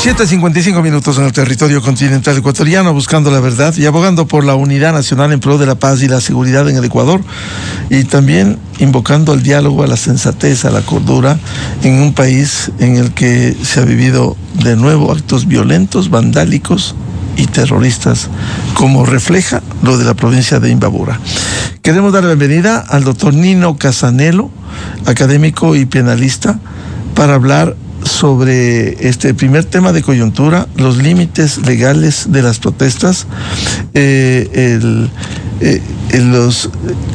7:55 en el territorio continental ecuatoriano, buscando la verdad y abogando por la unidad nacional en pro de la paz y la seguridad en el Ecuador, y también invocando al diálogo, a la sensatez, a la cordura en un país en el que se ha vivido de nuevo actos violentos, vandálicos y terroristas, como refleja lo de la provincia de Imbabura. Queremos dar la bienvenida al doctor Nino Casanelo, académico y penalista, para hablar sobre este primer tema de coyuntura, los límites legales de las protestas. Los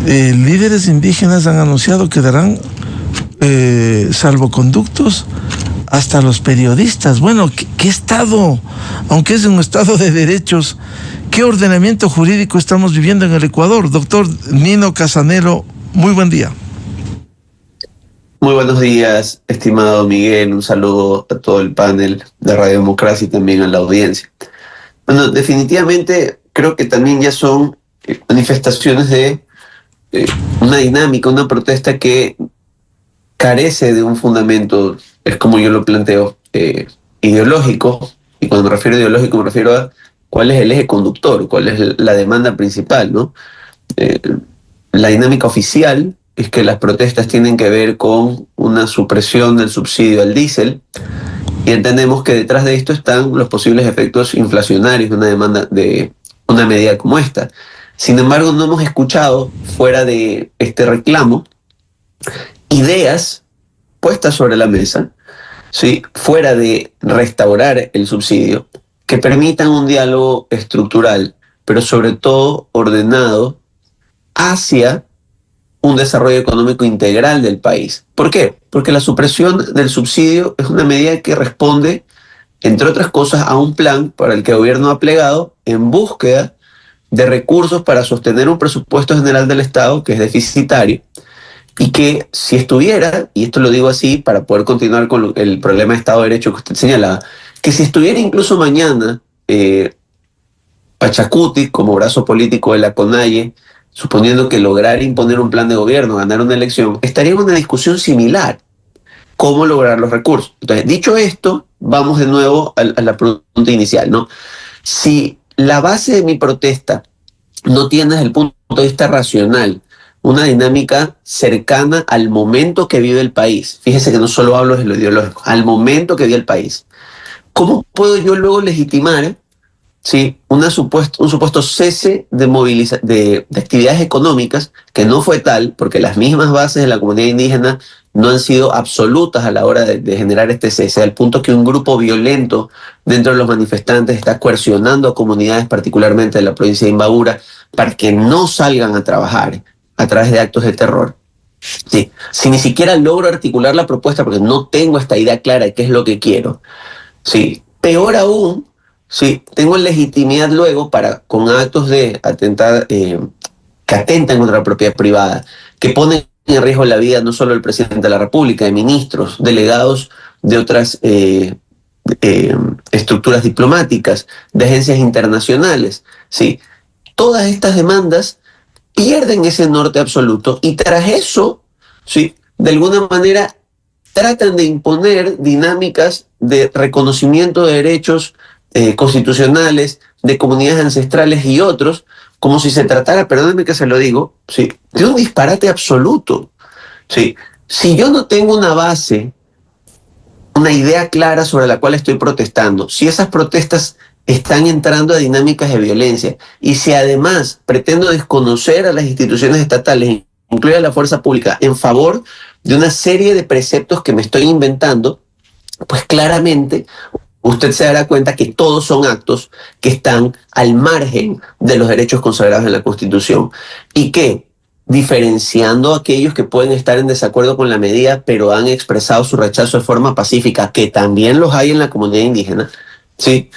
líderes indígenas han anunciado que darán salvoconductos hasta los periodistas. Bueno, ¿qué estado, aunque es un estado de derechos, qué ordenamiento jurídico estamos viviendo en el Ecuador? Doctor Nino Casanelo, muy buen día. Muy buenos días, estimado Miguel. Un saludo a todo el panel de Radio Democracia y también a la audiencia. Bueno, definitivamente creo que también ya son manifestaciones de una dinámica, una protesta que carece de un fundamento, es como yo lo planteo, ideológico. Y cuando me refiero a ideológico me refiero a cuál es el eje conductor, cuál es la demanda principal, ¿no? La dinámica oficial es que las protestas tienen que ver con una supresión del subsidio al diésel, y entendemos que detrás de esto están los posibles efectos inflacionarios de una demanda, de una medida como esta. Sin embargo, no hemos escuchado, fuera de este reclamo, ideas puestas sobre la mesa, ¿sí?, fuera de restaurar el subsidio, que permitan un diálogo estructural, pero sobre todo ordenado hacia un desarrollo económico integral del país. ¿Por qué? Porque la supresión del subsidio es una medida que responde, entre otras cosas, a un plan para el que el gobierno ha plegado en búsqueda de recursos para sostener un presupuesto general del Estado que es deficitario, y que si estuviera, y esto lo digo así para poder continuar con el problema de Estado de Derecho que usted señalaba, que si estuviera incluso mañana Pachacuti como brazo político de la CONAIE, suponiendo que lograr imponer un plan de gobierno, ganar una elección, estaría en una discusión similar. ¿Cómo lograr los recursos? Entonces, dicho esto, vamos de nuevo a la pregunta inicial, ¿no? Si la base de mi protesta no tiene desde el punto de vista racional una dinámica cercana al momento que vive el país, fíjese que no solo hablo de lo ideológico, al momento que vive el país, ¿cómo puedo yo luego legitimar, sí, un supuesto cese de actividades económicas, que no fue tal, porque las mismas bases de la comunidad indígena no han sido absolutas a la hora de generar este cese, al punto que un grupo violento dentro de los manifestantes está coercionando a comunidades, particularmente de la provincia de Imbabura, para que no salgan a trabajar a través de actos de terror? Sí. Si ni siquiera logro articular la propuesta porque no tengo esta idea clara de qué es lo que quiero, sí, peor aún, sí, tengo legitimidad luego para, con actos de atentar, que atentan contra la propiedad privada, que ponen en riesgo la vida no solo del presidente de la República, de ministros, delegados de otras estructuras diplomáticas, de agencias internacionales, sí. Todas estas demandas pierden ese norte absoluto, y tras eso, sí, de alguna manera tratan de imponer dinámicas de reconocimiento de derechos constitucionales, de comunidades ancestrales y otros, como si se tratara, perdónenme que se lo digo, ¿sí?, de un disparate absoluto. ¿Sí? Si yo no tengo una base, una idea clara sobre la cual estoy protestando, si esas protestas están entrando a dinámicas de violencia, y si además pretendo desconocer a las instituciones estatales, incluida la fuerza pública, en favor de una serie de preceptos que me estoy inventando, pues claramente usted se dará cuenta que todos son actos que están al margen de los derechos consagrados en la Constitución, y que, diferenciando a aquellos que pueden estar en desacuerdo con la medida, pero han expresado su rechazo de forma pacífica, que también los hay en la comunidad indígena, ¿sí?,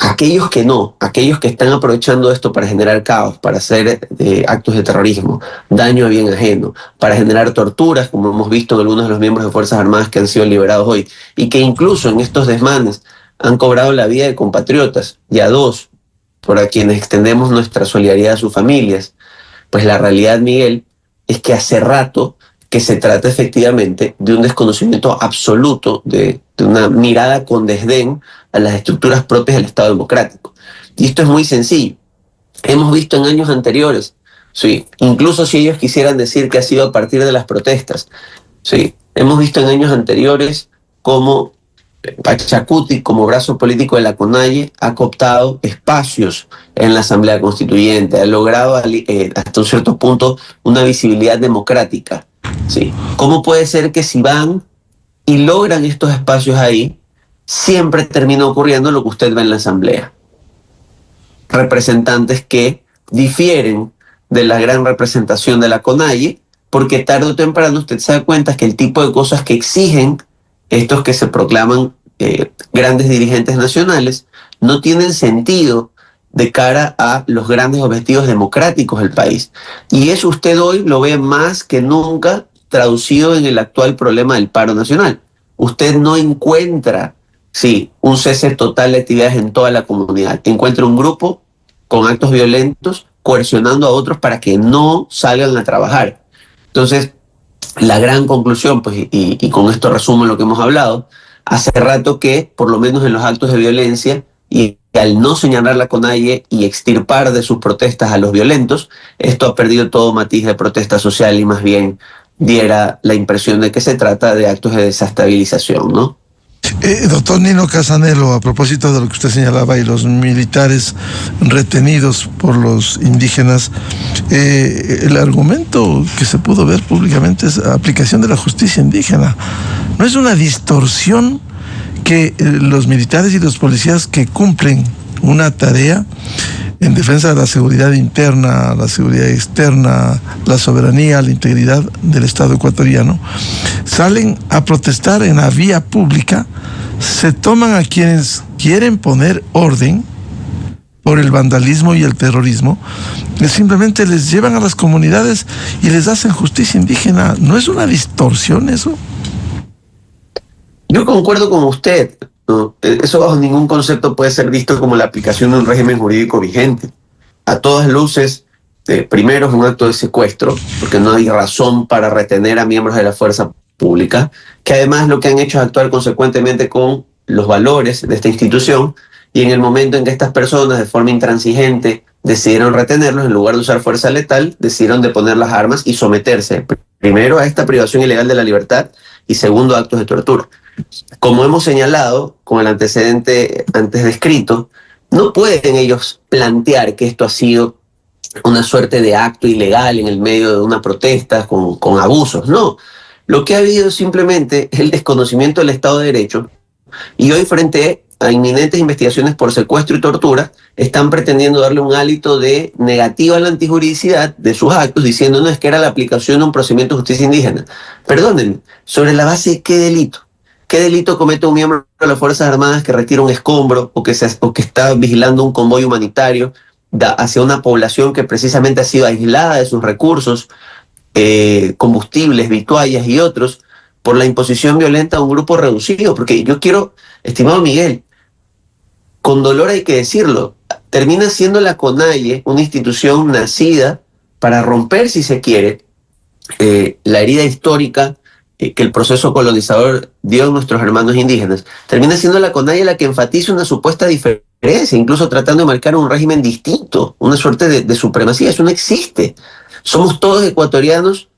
aquellos que no, aquellos que están aprovechando esto para generar caos, para hacer actos de terrorismo, daño a bien ajeno, para generar torturas, como hemos visto en algunos de los miembros de Fuerzas Armadas que han sido liberados hoy, y que incluso en estos desmanes han cobrado la vida de compatriotas, ya dos, por a quienes extendemos nuestra solidaridad a sus familias. Pues la realidad, Miguel, es que hace rato que se trata efectivamente de un desconocimiento absoluto, de una mirada con desdén a las estructuras propias del Estado democrático. Y esto es muy sencillo. Hemos visto en años anteriores, sí, incluso si ellos quisieran decir que ha sido a partir de las protestas, sí, hemos visto en años anteriores cómo Pachacuti, como brazo político de la CONAIE, ha cooptado espacios en la Asamblea Constituyente, ha logrado hasta un cierto punto una visibilidad democrática. ¿Sí? ¿Cómo puede ser que si van y logran estos espacios ahí, siempre termina ocurriendo lo que usted ve en la Asamblea? Representantes que difieren de la gran representación de la CONAIE, porque tarde o temprano usted se da cuenta que el tipo de cosas que exigen estos que se proclaman grandes dirigentes nacionales no tienen sentido de cara a los grandes objetivos democráticos del país. Y eso usted hoy lo ve más que nunca traducido en el actual problema del paro nacional. Usted no encuentra, sí, un cese total de actividades en toda la comunidad. Encuentra un grupo con actos violentos coercionando a otros para que no salgan a trabajar. Entonces, la gran conclusión, pues, y con esto resumo lo que hemos hablado, hace rato que, por lo menos en los actos de violencia, y al no señalar la CONAIE y extirpar de sus protestas a los violentos, esto ha perdido todo matiz de protesta social y más bien diera la impresión de que se trata de actos de desestabilización, ¿no? Doctor Nino Casanelo, a propósito de lo que usted señalaba y los militares retenidos por los indígenas, el argumento que se pudo ver públicamente es aplicación de la justicia indígena. ¿No es una distorsión que los militares y los policías que cumplen una tarea en defensa de la seguridad interna, la seguridad externa, la soberanía, la integridad del Estado ecuatoriano, salen a protestar en la vía pública, se toman a quienes quieren poner orden por el vandalismo y el terrorismo, simplemente les llevan a las comunidades y les hacen justicia indígena? ¿No es una distorsión eso? Yo concuerdo con usted, ¿no? Eso bajo ningún concepto puede ser visto como la aplicación de un régimen jurídico vigente. A todas luces, primero es un acto de secuestro, porque no hay razón para retener a miembros de la fuerza pública, que además lo que han hecho es actuar consecuentemente con los valores de esta institución, y en el momento en que estas personas de forma intransigente decidieron retenerlos, en lugar de usar fuerza letal, decidieron deponer las armas y someterse primero a esta privación ilegal de la libertad y segundo a actos de tortura. Como hemos señalado con el antecedente antes descrito, no pueden ellos plantear que esto ha sido una suerte de acto ilegal en el medio de una protesta con abusos. No, lo que ha habido es simplemente el desconocimiento del Estado de Derecho, y hoy frente a inminentes investigaciones por secuestro y tortura están pretendiendo darle un hálito de negativa a la antijuridicidad de sus actos, diciéndonos que era la aplicación de un procedimiento de justicia indígena. Perdónenme, ¿sobre la base de qué delito? ¿Qué delito comete un miembro de las Fuerzas Armadas que retira un escombro o que está vigilando un convoy humanitario hacia una población que precisamente ha sido aislada de sus recursos, combustibles, vituallas y otros, por la imposición violenta a un grupo reducido? Porque yo quiero, estimado Miguel, con dolor hay que decirlo, termina siendo la CONAIE una institución nacida para romper, si se quiere, la herida histórica que el proceso colonizador dio a nuestros hermanos indígenas. Termina siendo la CONAIE la que enfatiza una supuesta diferencia, incluso tratando de marcar un régimen distinto, una suerte de supremacía. Eso no existe. Somos todos ecuatorianos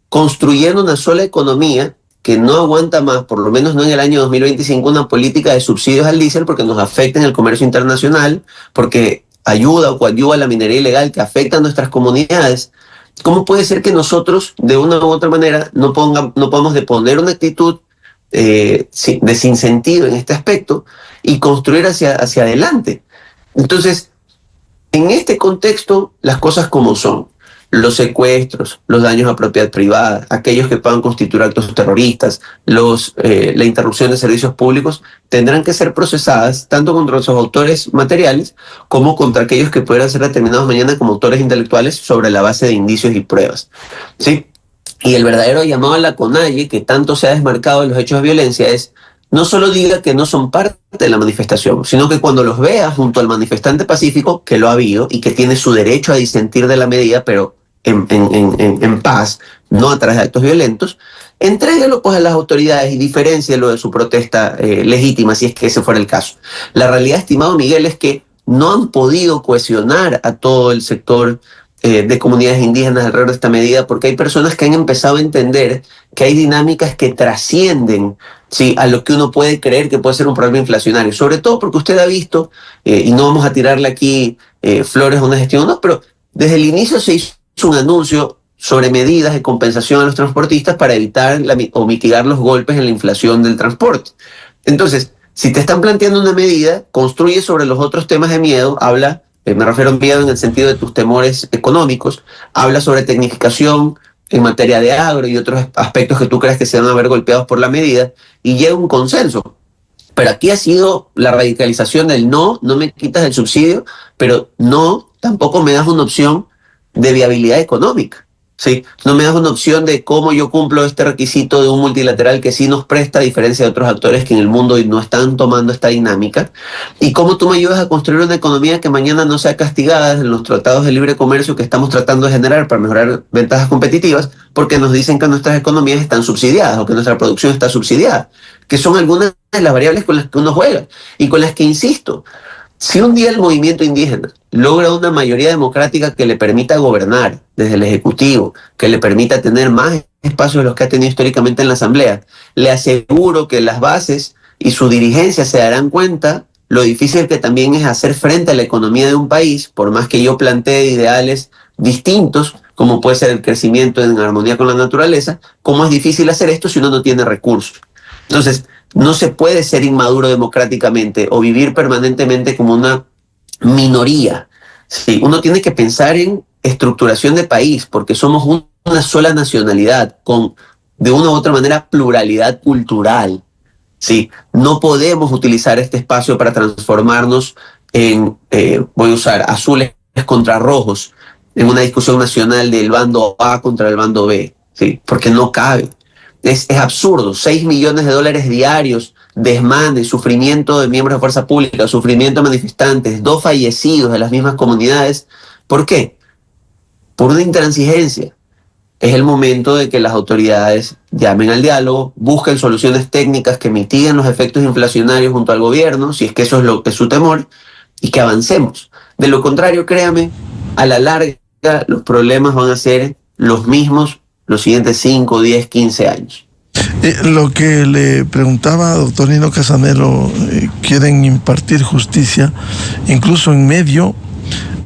construyendo una sola economía que no aguanta más, por lo menos no en el año 2025, una política de subsidios al diésel, porque nos afecta en el comercio internacional, porque ayuda o coadyuva a la minería ilegal que afecta a nuestras comunidades. ¿Cómo puede ser que nosotros, de una u otra manera, no podamos deponer una actitud de sinsentido en este aspecto y construir hacia adelante? Entonces, en este contexto, las cosas como son. Los secuestros, los daños a propiedad privada, aquellos que puedan constituir actos terroristas, la interrupción de servicios públicos, tendrán que ser procesadas tanto contra los autores materiales como contra aquellos que pudieran ser determinados mañana como autores intelectuales sobre la base de indicios y pruebas, ¿sí? Y el verdadero llamado a la CONAIE, que tanto se ha desmarcado de los hechos de violencia, es no solo diga que no son parte de la manifestación, sino que cuando los vea junto al manifestante pacífico, que lo ha habido y que tiene su derecho a disentir de la medida, pero en paz, no a través de actos violentos, entréguelo pues a las autoridades y diferéncielo de su protesta legítima, si es que ese fuera el caso. La realidad, estimado Miguel, es que no han podido cohesionar a todo el sector de comunidades indígenas alrededor de esta medida, porque hay personas que han empezado a entender que hay dinámicas que trascienden, ¿sí?, a lo que uno puede creer que puede ser un problema inflacionario. Sobre todo porque usted ha visto, y no vamos a tirarle aquí flores a una gestión, no, pero desde el inicio se hizo un anuncio sobre medidas de compensación a los transportistas para evitar o mitigar los golpes en la inflación del transporte. Entonces, si te están planteando una medida, construye sobre los otros temas de miedo, habla, me refiero a miedo en el sentido de tus temores económicos, habla sobre tecnificación en materia de agro y otros aspectos que tú creas que se van a ver golpeados por la medida, y llega un consenso. Pero aquí ha sido la radicalización del no me quitas el subsidio, pero no, tampoco me das una opción de viabilidad económica. Sí, no me das una opción de cómo yo cumplo este requisito de un multilateral que sí nos presta, a diferencia de otros actores que en el mundo no están tomando esta dinámica, y cómo tú me ayudas a construir una economía que mañana no sea castigada en los tratados de libre comercio que estamos tratando de generar para mejorar ventajas competitivas, porque nos dicen que nuestras economías están subsidiadas o que nuestra producción está subsidiada, que son algunas de las variables con las que uno juega y con las que, insisto, si un día el movimiento indígena logra una mayoría democrática que le permita gobernar desde el Ejecutivo, que le permita tener más espacios de los que ha tenido históricamente en la Asamblea, le aseguro que las bases y su dirigencia se darán cuenta lo difícil que también es hacer frente a la economía de un país, por más que yo plantee ideales distintos, como puede ser el crecimiento en armonía con la naturaleza, cómo es difícil hacer esto si uno no tiene recursos. Entonces, no se puede ser inmaduro democráticamente o vivir permanentemente como una minoría. Sí, uno tiene que pensar en estructuración de país, porque somos una sola nacionalidad, con, de una u otra manera, pluralidad cultural. Sí, no podemos utilizar este espacio para transformarnos en, voy a usar, azules contra rojos, en una discusión nacional del bando A contra el bando B, ¿sí?, porque no cabe. Es absurdo, 6 millones de dólares diarios, desmanes, sufrimiento de miembros de fuerza pública, sufrimiento de manifestantes, 2 fallecidos de las mismas comunidades. ¿Por qué? Por una intransigencia. Es el momento de que las autoridades llamen al diálogo, busquen soluciones técnicas que mitiguen los efectos inflacionarios junto al gobierno, si es que eso es lo que es su temor, y que avancemos. De lo contrario, créame, a la larga los problemas van a ser los mismos los siguientes 5, 10, 15 años. Lo que le preguntaba, doctor Nino Casanelo, quieren impartir justicia incluso en medio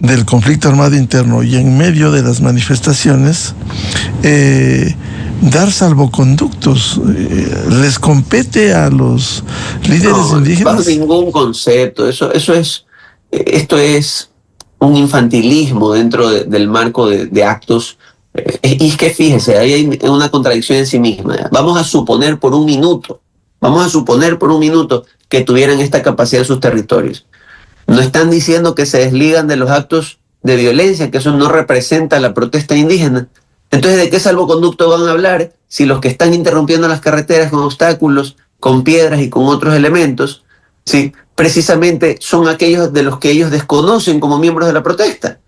del conflicto armado interno y en medio de las manifestaciones, dar salvoconductos. ¿Les compete a los líderes indígenas? Bajo ningún concepto. Esto es un infantilismo dentro del marco de actos. Y es que fíjese, ahí hay una contradicción en sí misma. Vamos a suponer por un minuto que tuvieran esta capacidad en sus territorios. No están diciendo que se desligan de los actos de violencia, que eso no representa la protesta indígena. Entonces, ¿de qué salvoconducto van a hablar si los que están interrumpiendo las carreteras con obstáculos, con piedras y con otros elementos, sí, precisamente son aquellos de los que ellos desconocen como miembros de la protesta?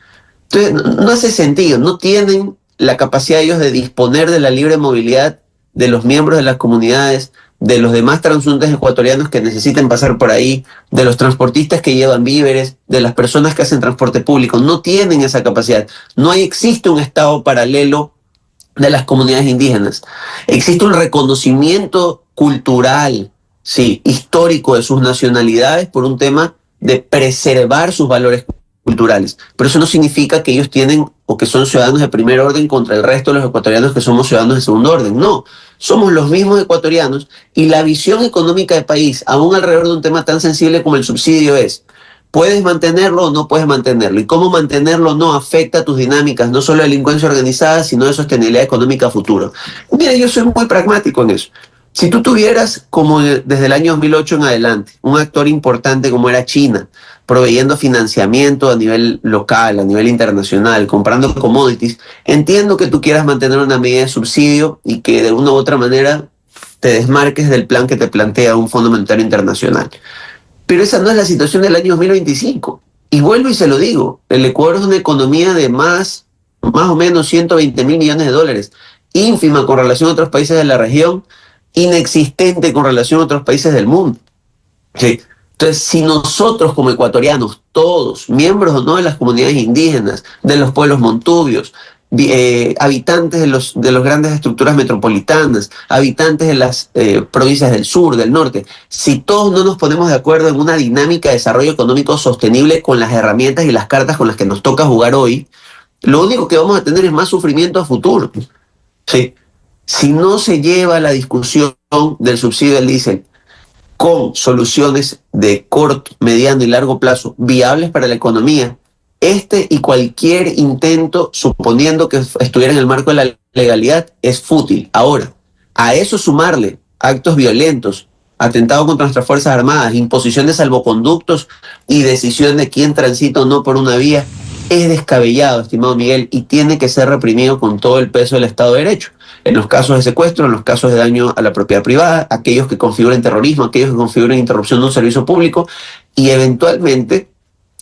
Entonces, no hace sentido, no tienen la capacidad ellos de disponer de la libre movilidad de los miembros de las comunidades, de los demás transeúntes ecuatorianos que necesiten pasar por ahí, de los transportistas que llevan víveres, de las personas que hacen transporte público. No tienen esa capacidad. No existe un estado paralelo de las comunidades indígenas. Existe un reconocimiento cultural, sí, histórico de sus nacionalidades por un tema de preservar sus valores culturales. Pero eso no significa que ellos tienen o que son ciudadanos de primer orden contra el resto de los ecuatorianos que somos ciudadanos de segundo orden. No, somos los mismos ecuatorianos, y la visión económica del país, aún alrededor de un tema tan sensible como el subsidio, es: ¿puedes mantenerlo o no puedes mantenerlo? Y cómo mantenerlo no afecta a tus dinámicas, no solo de delincuencia organizada, sino de sostenibilidad económica a futuro. Mira, yo soy muy pragmático en eso. Si tú tuvieras, como desde el año 2008 en adelante, un actor importante como era China, proveyendo financiamiento a nivel local, a nivel internacional, comprando commodities, entiendo que tú quieras mantener una medida de subsidio y que de una u otra manera te desmarques del plan que te plantea un Fondo Monetario Internacional. Pero esa no es la situación del año 2025. Y vuelvo y se lo digo, el Ecuador es una economía de más más o menos 120.000 millones de dólares, ínfima con relación a otros países de la región, inexistente con relación a otros países del mundo. ¿Sí? Entonces, si nosotros como ecuatorianos, todos, miembros o no de las comunidades indígenas, de los pueblos montubios, habitantes de los grandes estructuras metropolitanas, habitantes de las provincias del sur, del norte, si todos no nos ponemos de acuerdo en una dinámica de desarrollo económico sostenible con las herramientas y las cartas con las que nos toca jugar hoy, lo único que vamos a tener es más sufrimiento a futuro. ¿Sí? Si no se lleva la discusión del subsidio del diésel con soluciones de corto, mediano y largo plazo viables para la economía, este y cualquier intento, suponiendo que estuviera en el marco de la legalidad, es fútil. Ahora, a eso sumarle actos violentos, atentado contra nuestras Fuerzas Armadas, imposición de salvoconductos y decisión de quién transita o no por una vía, es descabellado, estimado Miguel, y tiene que ser reprimido con todo el peso del Estado de Derecho. En los casos de secuestro, en los casos de daño a la propiedad privada, aquellos que configuren terrorismo, aquellos que configuren interrupción de un servicio público, y eventualmente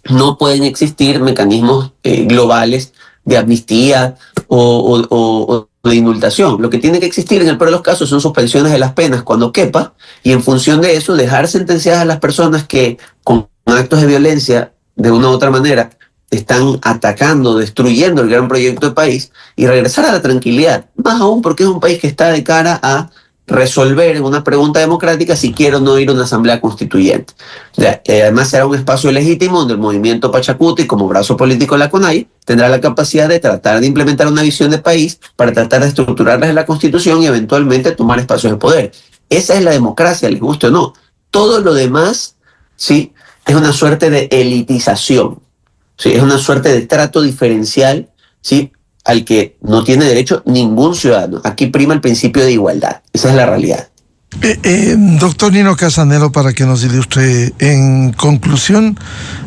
no pueden existir mecanismos globales de amnistía o de indultación. Lo que tiene que existir en el peor de los casos son suspensiones de las penas cuando quepa, y en función de eso dejar sentenciadas a las personas que con actos de violencia, de una u otra manera, están atacando, destruyendo el gran proyecto de país, y regresar a la tranquilidad, más aún porque es un país que está de cara a resolver en una pregunta democrática si quiere o no ir a una asamblea constituyente. Además será un espacio legítimo donde el movimiento Pachacuti, como brazo político de la CONAIE, tendrá la capacidad de tratar de implementar una visión de país para tratar de estructurarlas en la Constitución y eventualmente tomar espacios de poder. Esa es la democracia, les guste o no. Todo lo demás, sí, es una suerte de elitización. Sí, es una suerte de trato diferencial, ¿sí?, al que no tiene derecho ningún ciudadano. Aquí prima el principio de igualdad. Esa es la realidad. Doctor Nino Casanelo, para que nos ilustre, en conclusión,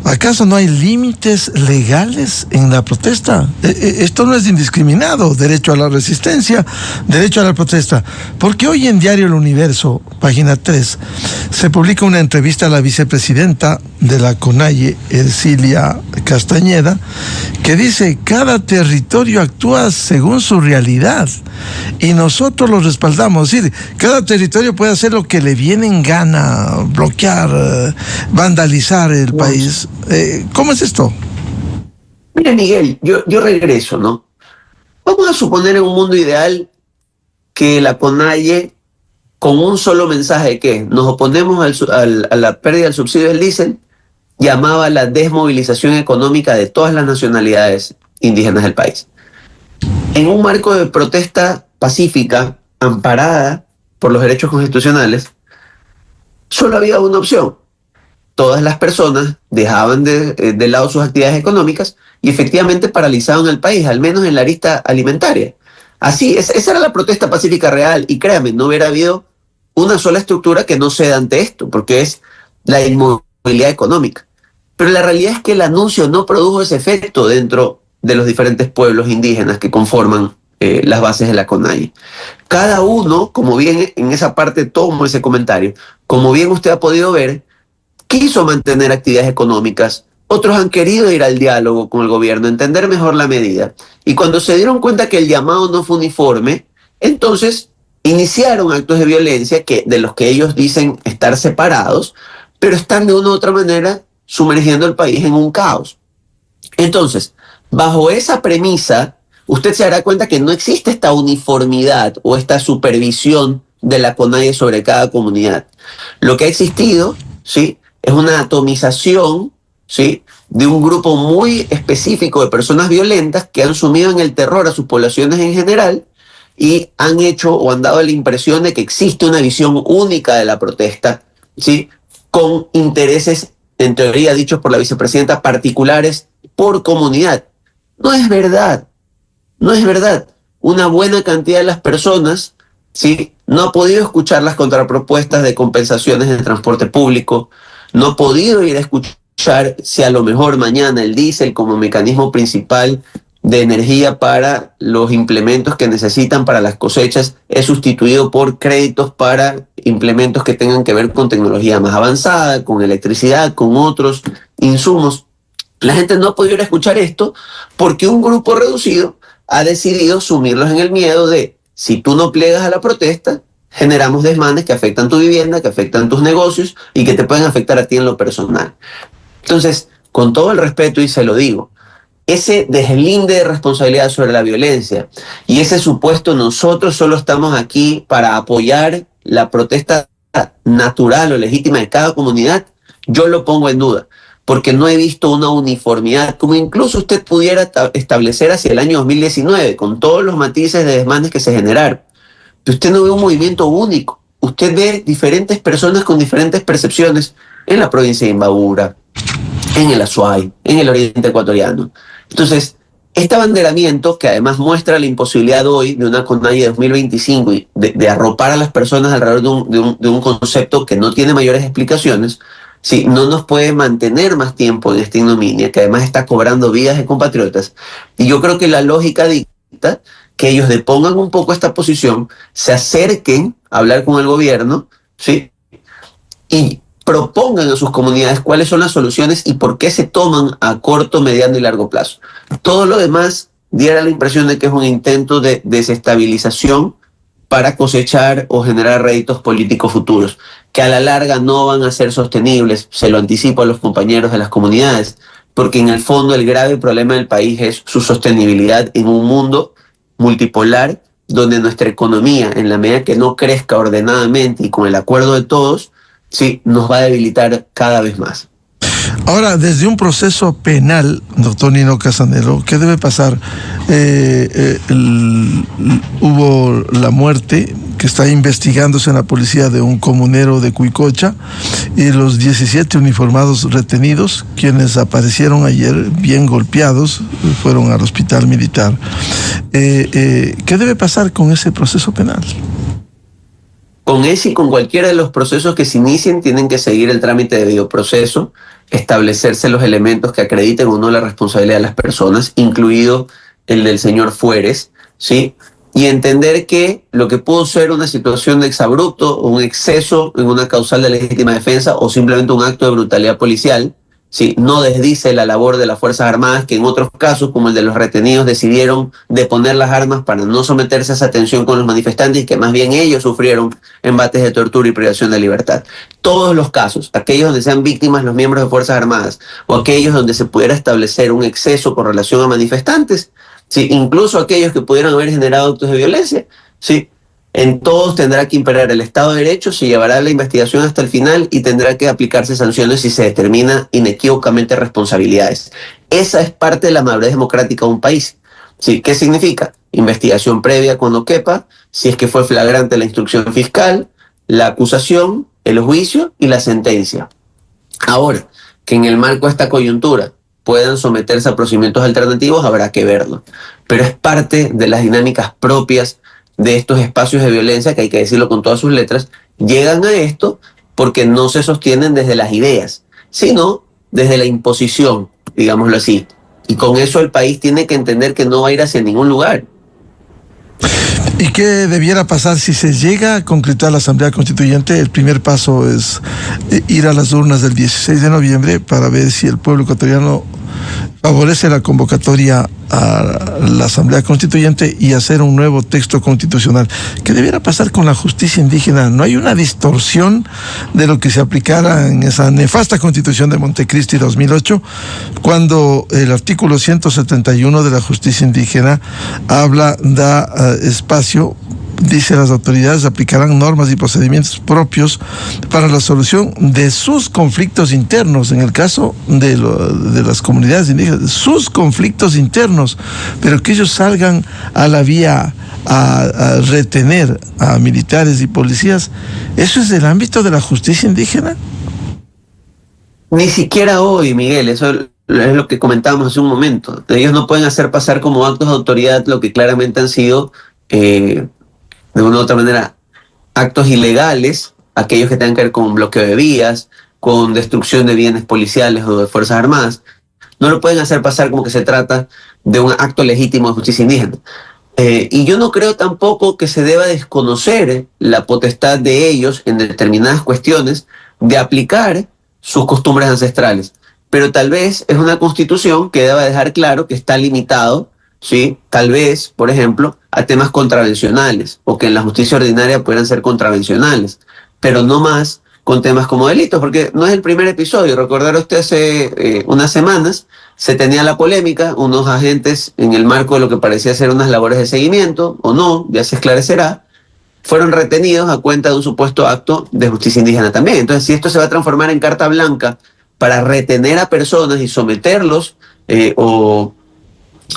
¿acaso no hay límites legales en la protesta? Esto no es indiscriminado, derecho a la resistencia, derecho a la protesta. Porque hoy en Diario El Universo, página 3, se publica una entrevista a la vicepresidenta de la CONAIE, Ercilia Castañeda, que dice: cada territorio actúa según su realidad y nosotros lo respaldamos. Es decir, cada territorio puede hacer lo que le viene en gana, bloquear, vandalizar el país. ¿Cómo es esto? Mira, Miguel, yo regreso, ¿no? Vamos a suponer en un mundo ideal que la CONAIE, con un solo mensaje de que nos oponemos a la pérdida del subsidio del diésel, llamaba a la desmovilización económica de todas las nacionalidades indígenas del país. En un marco de protesta pacífica, amparada por los derechos constitucionales, solo había una opción. Todas las personas dejaban de lado sus actividades económicas y efectivamente paralizaban el país, al menos en la arista alimentaria. Así, esa era la protesta pacífica real, y créanme, no hubiera habido una sola estructura que no ceda ante esto, porque es la inmovilidad económica. Pero la realidad es que el anuncio no produjo ese efecto dentro de los diferentes pueblos indígenas que conforman las bases de la CONAIE. Cada uno, como bien en esa parte tomo ese comentario, como bien usted ha podido ver, quiso mantener actividades económicas. Otros han querido ir al diálogo con el gobierno, entender mejor la medida. Y cuando se dieron cuenta que el llamado no fue uniforme, entonces iniciaron actos de violencia de los que ellos dicen estar separados, pero están de una u otra manera sumergiendo el país en un caos. Entonces, bajo esa premisa, usted se dará cuenta que no existe esta uniformidad o esta supervisión de la CONAIE sobre cada comunidad. Lo que ha existido, ¿sí?, es una atomización, ¿sí?, de un grupo muy específico de personas violentas que han sumido en el terror a sus poblaciones en general y han hecho o han dado la impresión de que existe una visión única de la protesta, ¿sí?, con intereses, en teoría dichos por la vicepresidenta, particulares por comunidad. No es verdad. No es verdad. Una buena cantidad de las personas, ¿sí?, no ha podido escuchar las contrapropuestas de compensaciones de transporte público, no ha podido ir a escuchar si a lo mejor mañana el diésel como mecanismo principal de energía para los implementos que necesitan para las cosechas es sustituido por créditos para implementos que tengan que ver con tecnología más avanzada, con electricidad, con otros insumos. La gente no ha podido ir a escuchar esto porque un grupo reducido ha decidido sumirlos en el miedo de, si tú no plegas a la protesta, generamos desmanes que afectan tu vivienda, que afectan tus negocios y que te pueden afectar a ti en lo personal. Entonces, con todo el respeto, y se lo digo, ese deslinde de responsabilidad sobre la violencia y ese supuesto nosotros solo estamos aquí para apoyar la protesta natural o legítima de cada comunidad, yo lo pongo en duda, porque no he visto una uniformidad, como incluso usted pudiera establecer hacia el año 2019, con todos los matices de desmanes que se generaron. Usted no ve un movimiento único, usted ve diferentes personas con diferentes percepciones en la provincia de Imbabura, en el Azuay, en el oriente ecuatoriano. Entonces, este abanderamiento, que además muestra la imposibilidad hoy de una CONAIE 2025 y de arropar a las personas alrededor de un concepto que no tiene mayores explicaciones, sí, no nos puede mantener más tiempo en esta ignominia, que además está cobrando vidas de compatriotas. Y yo creo que la lógica dicta que ellos depongan un poco esta posición, se acerquen a hablar con el gobierno, ¿sí? Y propongan a sus comunidades cuáles son las soluciones y por qué se toman a corto, mediano y largo plazo. Todo lo demás diera la impresión de que es un intento de desestabilización para cosechar o generar réditos políticos futuros, que a la larga no van a ser sostenibles, se lo anticipo a los compañeros de las comunidades, porque en el fondo el grave problema del país es su sostenibilidad en un mundo multipolar, donde nuestra economía, en la medida que no crezca ordenadamente y con el acuerdo de todos, sí, nos va a debilitar cada vez más. Ahora, desde un proceso penal, doctor Nino Casanelo, ¿qué debe pasar? Hubo la muerte que está investigándose en la policía de un comunero de Cuicocha y los 17 uniformados retenidos, quienes aparecieron ayer bien golpeados, fueron al hospital militar. ¿Qué debe pasar con ese proceso penal? Con ese y con cualquiera de los procesos que se inicien, tienen que seguir el trámite de debido proceso, establecerse los elementos que acrediten o no la responsabilidad de las personas, incluido el del señor Fueres, ¿sí? Y entender que lo que pudo ser una situación de exabrupto o un exceso en una causal de legítima defensa o simplemente un acto de brutalidad policial, ¿sí? No desdice la labor de las Fuerzas Armadas, que en otros casos, como el de los retenidos, decidieron deponer las armas para no someterse a esa tensión con los manifestantes y que más bien ellos sufrieron embates de tortura y privación de libertad. Todos los casos, aquellos donde sean víctimas los miembros de Fuerzas Armadas o aquellos donde se pudiera establecer un exceso con relación a manifestantes, ¿sí? Incluso aquellos que pudieran haber generado actos de violencia, ¿sí? En todos tendrá que imperar el Estado de Derecho, se llevará la investigación hasta el final y tendrá que aplicarse sanciones si se determina inequívocamente responsabilidades. Esa es parte de la madurez democrática de un país. ¿Sí? ¿Qué significa? Investigación previa cuando quepa, si es que fue flagrante la instrucción fiscal, la acusación, el juicio y la sentencia. Ahora, que en el marco de esta coyuntura puedan someterse a procedimientos alternativos, habrá que verlo. Pero es parte de las dinámicas propias de estos espacios de violencia, que hay que decirlo con todas sus letras, llegan a esto porque no se sostienen desde las ideas, sino desde la imposición, digámoslo así. Y con eso el país tiene que entender que no va a ir hacia ningún lugar. ¿Y qué debiera pasar si se llega a concretar la Asamblea Constituyente? El primer paso es ir a las urnas del 16 de noviembre para ver si el pueblo ecuatoriano favorece la convocatoria a la Asamblea Constituyente y hacer un nuevo texto constitucional. ¿Qué debiera pasar con la justicia indígena? ¿No hay una distorsión de lo que se aplicara en esa nefasta Constitución de Montecristi 2008, cuando el artículo 171 de la justicia indígena da espacio? Dice, las autoridades aplicarán normas y procedimientos propios para la solución de sus conflictos internos, en el caso de las comunidades indígenas, sus conflictos internos, pero que ellos salgan a la vía a retener a militares y policías. ¿Eso es del ámbito de la justicia indígena? Ni siquiera hoy, Miguel, eso es lo que comentábamos hace un momento. Ellos no pueden hacer pasar como actos de autoridad lo que claramente han sido de una u otra manera, actos ilegales, aquellos que tengan que ver con bloqueo de vías, con destrucción de bienes policiales o de Fuerzas Armadas, no lo pueden hacer pasar como que se trata de un acto legítimo de justicia indígena. Y yo no creo tampoco que se deba desconocer la potestad de ellos en determinadas cuestiones de aplicar sus costumbres ancestrales. Pero tal vez es una constitución que deba dejar claro que está limitado ¿sí? Tal vez, por ejemplo, a temas contravencionales o que en la justicia ordinaria puedan ser contravencionales, pero no más con temas como delitos, porque no es el primer episodio. Recordará usted hace unas semanas se tenía la polémica, unos agentes en el marco de lo que parecía ser unas labores de seguimiento, o no, ya se esclarecerá, fueron retenidos a cuenta de un supuesto acto de justicia indígena también. Entonces, si esto se va a transformar en carta blanca para retener a personas y someterlos o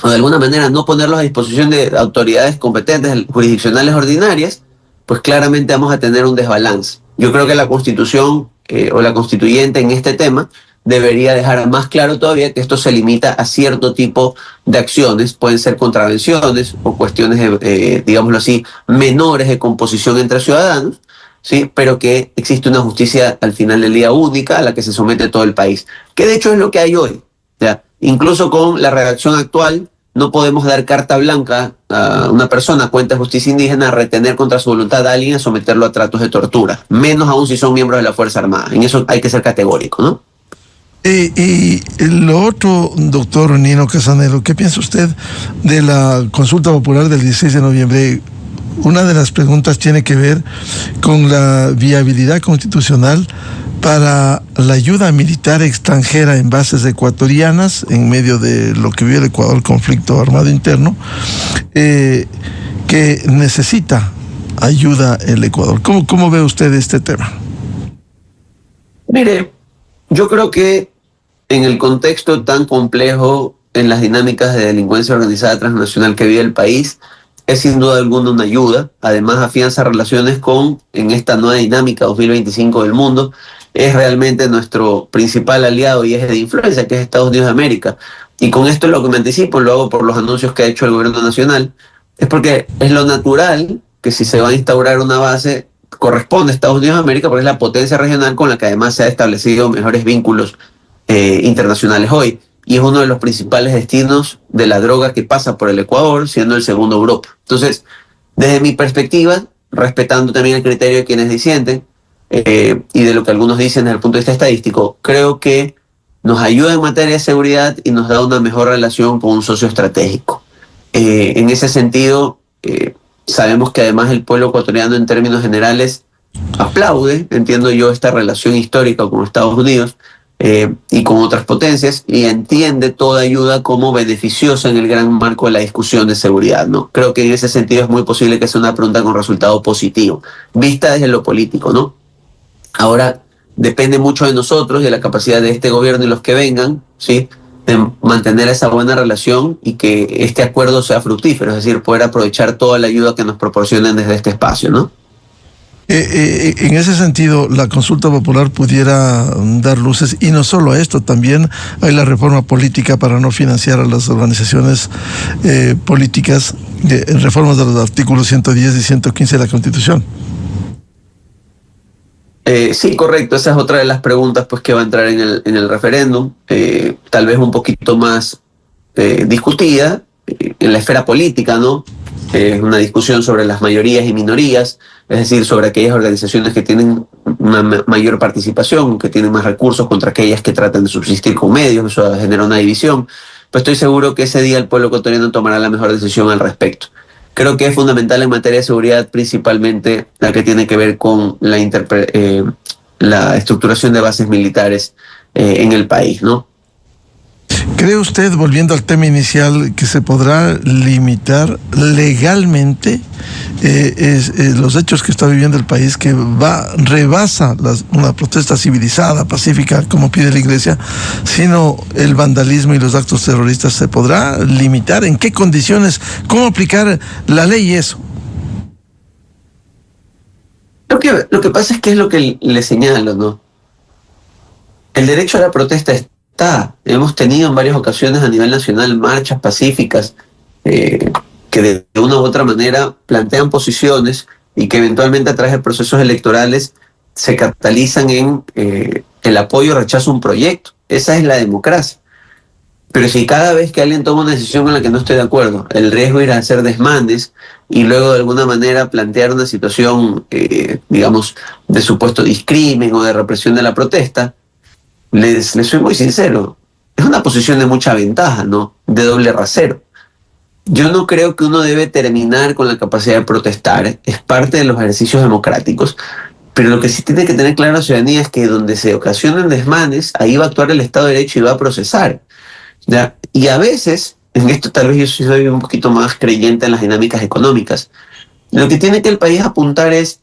de alguna manera no ponerlos a disposición de autoridades competentes jurisdiccionales ordinarias, pues claramente vamos a tener un desbalance. Yo creo que la Constitución o la constituyente en este tema debería dejar más claro todavía que esto se limita a cierto tipo de acciones, pueden ser contravenciones o cuestiones, digámoslo así, menores de composición entre ciudadanos, ¿sí? Pero que existe una justicia al final del día única a la que se somete todo el país, que de hecho es lo que hay hoy. ¿Ya? Incluso con la redacción actual no podemos dar carta blanca a una persona, cuenta de justicia indígena, a retener contra su voluntad a alguien, a someterlo a tratos de tortura, menos aún si son miembros de la Fuerza Armada. En eso hay que ser categórico, ¿no? Y lo otro, doctor Nino Casanelo, ¿qué piensa usted de la consulta popular del 16 de noviembre? Una de las preguntas tiene que ver con la viabilidad constitucional para la ayuda militar extranjera en bases ecuatorianas en medio de lo que vive el Ecuador, conflicto armado interno, que necesita ayuda el Ecuador. ¿Cómo ve usted este tema? Mire, yo creo que en el contexto tan complejo, en las dinámicas de delincuencia organizada transnacional que vive el país, es sin duda alguna una ayuda. Además, afianza relaciones en esta nueva dinámica 2025 del mundo, es realmente nuestro principal aliado y eje de influencia, que es Estados Unidos de América. Y con esto es lo que me anticipo, lo hago por los anuncios que ha hecho el gobierno nacional, es porque es lo natural que si se va a instaurar una base, corresponde a Estados Unidos de América, porque es la potencia regional con la que además se ha establecido mejores vínculos internacionales hoy. Y es uno de los principales destinos de la droga que pasa por el Ecuador, siendo el segundo Europa. Entonces, desde mi perspectiva, respetando también el criterio de quienes disienten, y de lo que algunos dicen desde el punto de vista estadístico, creo que nos ayuda en materia de seguridad y nos da una mejor relación con un socio estratégico. En ese sentido, sabemos que además el pueblo ecuatoriano en términos generales aplaude, entiendo yo, esta relación histórica con Estados Unidos y con otras potencias, y entiende toda ayuda como beneficiosa en el gran marco de la discusión de seguridad, ¿no? Creo que en ese sentido es muy posible que sea una pregunta con resultado positivo, vista desde lo político, ¿no? Ahora depende mucho de nosotros y de la capacidad de este gobierno y los que vengan, ¿sí?, de mantener esa buena relación y que este acuerdo sea fructífero, es decir, poder aprovechar toda la ayuda que nos proporcionen desde este espacio, ¿no? En ese sentido, la consulta popular pudiera dar luces, y no solo esto, también hay la reforma política para no financiar a las organizaciones políticas, reformas de los artículos 110 y 115 de la Constitución. Sí, correcto. Esa es otra de las preguntas pues, que va a entrar en el referéndum, tal vez un poquito más discutida en la esfera política, ¿no? Es una discusión sobre las mayorías y minorías, es decir, sobre aquellas organizaciones que tienen una mayor participación, que tienen más recursos contra aquellas que tratan de subsistir con medios. Eso genera una división. Pero estoy seguro que ese día el pueblo ecuatoriano tomará la mejor decisión al respecto. Creo que es fundamental en materia de seguridad, principalmente la que tiene que ver con la estructuración de bases militares en el país, ¿no? ¿Cree usted, volviendo al tema inicial, que se podrá limitar legalmente los hechos que está viviendo el país, que rebasa una protesta civilizada, pacífica, como pide la Iglesia, sino el vandalismo y los actos terroristas? ¿Se podrá limitar? ¿En qué condiciones? ¿Cómo aplicar la ley y eso? Lo que pasa es que es lo que le señalo, ¿no? El derecho a la protesta está. Hemos tenido en varias ocasiones a nivel nacional marchas pacíficas que de una u otra manera plantean posiciones y que eventualmente a través de procesos electorales se catalizan en el apoyo o rechazo a un proyecto. Esa es la democracia. Pero si cada vez que alguien toma una decisión con la que no estoy de acuerdo, el riesgo es ir a hacer desmanes y luego de alguna manera plantear una situación, digamos, de supuesto discrimen o de represión de la protesta, les soy muy sincero, es una posición de mucha ventaja, ¿no? De doble rasero. yo no creo que uno debe terminar con la capacidad de protestar, es parte de los ejercicios democráticos, pero lo que sí tiene que tener claro la ciudadanía es que donde se ocasionan desmanes, ahí va a actuar el Estado de Derecho y va a procesar, ¿ya? Y a veces, en esto tal vez yo sí soy un poquito más creyente en las dinámicas económicas, lo que tiene que el país apuntar es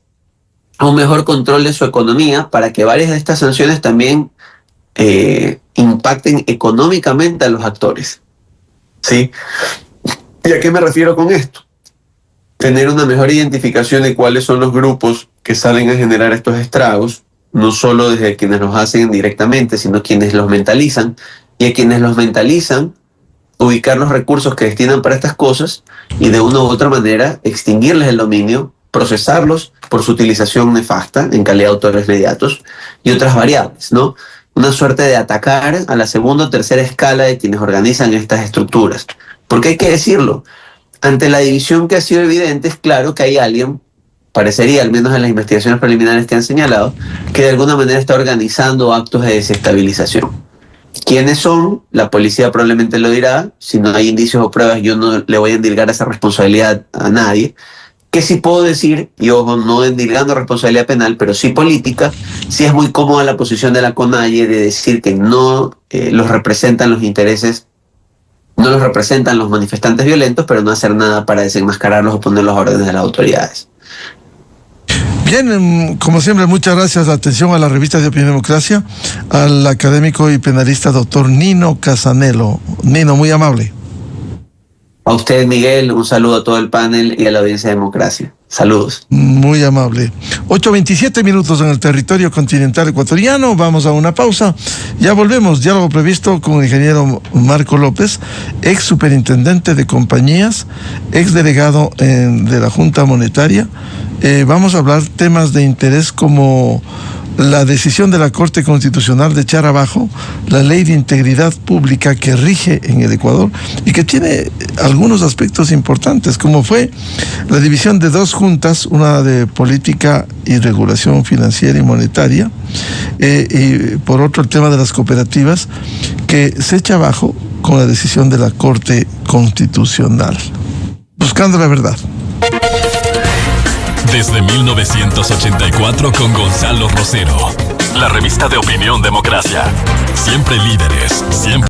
a un mejor control de su economía para que varias de estas sanciones también impacten económicamente a los actores, ¿sí? ¿Y a qué me refiero con esto? Tener una mejor identificación de cuáles son los grupos que salen a generar estos estragos, no solo desde quienes los hacen directamente, sino quienes los mentalizan, y a quienes los mentalizan, ubicar los recursos que destinan para estas cosas y de una u otra manera extinguirles el dominio, procesarlos por su utilización nefasta en calidad de autores mediatos y otras variables, ¿no? Una suerte de atacar a la segunda o tercera escala de quienes organizan estas estructuras. Porque hay que decirlo, ante la división que ha sido evidente, es claro que hay alguien, parecería, al menos en las investigaciones preliminares que han señalado, que de alguna manera está organizando actos de desestabilización. ¿Quiénes son? La policía probablemente lo dirá. Si no hay indicios o pruebas, yo no le voy a endilgar esa responsabilidad a nadie. Que sí puedo decir, y ojo, no endilgando responsabilidad penal, pero sí política, sí es muy cómoda la posición de la CONAIE de decir que no los representan los intereses, no los representan los manifestantes violentos, pero no hacer nada para desenmascararlos o ponerlos a órdenes de las autoridades. Bien, como siempre, muchas gracias. Atención a la revista de Opinión Democracia, al académico y penalista doctor Nino Casanelo. Nino, muy amable. A usted, Miguel, un saludo a todo el panel y a la audiencia de Democracia. Saludos. Muy amable. 8:27 minutos en el territorio continental ecuatoriano. Vamos a una pausa. Ya volvemos. Diálogo previsto con el ingeniero Marco López, ex superintendente de compañías, ex delegado de la Junta Monetaria. Vamos a hablar temas de interés como la decisión de la Corte Constitucional de echar abajo la ley de integridad pública que rige en el Ecuador y que tiene algunos aspectos importantes, como fue la división de dos juntas, una de política y regulación financiera y monetaria, y por otro el tema de las cooperativas, que se echa abajo con la decisión de la Corte Constitucional. Buscando la verdad. Desde 1984 con Gonzalo Rosero. La revista de Opinión Democracia. Siempre líderes, siempre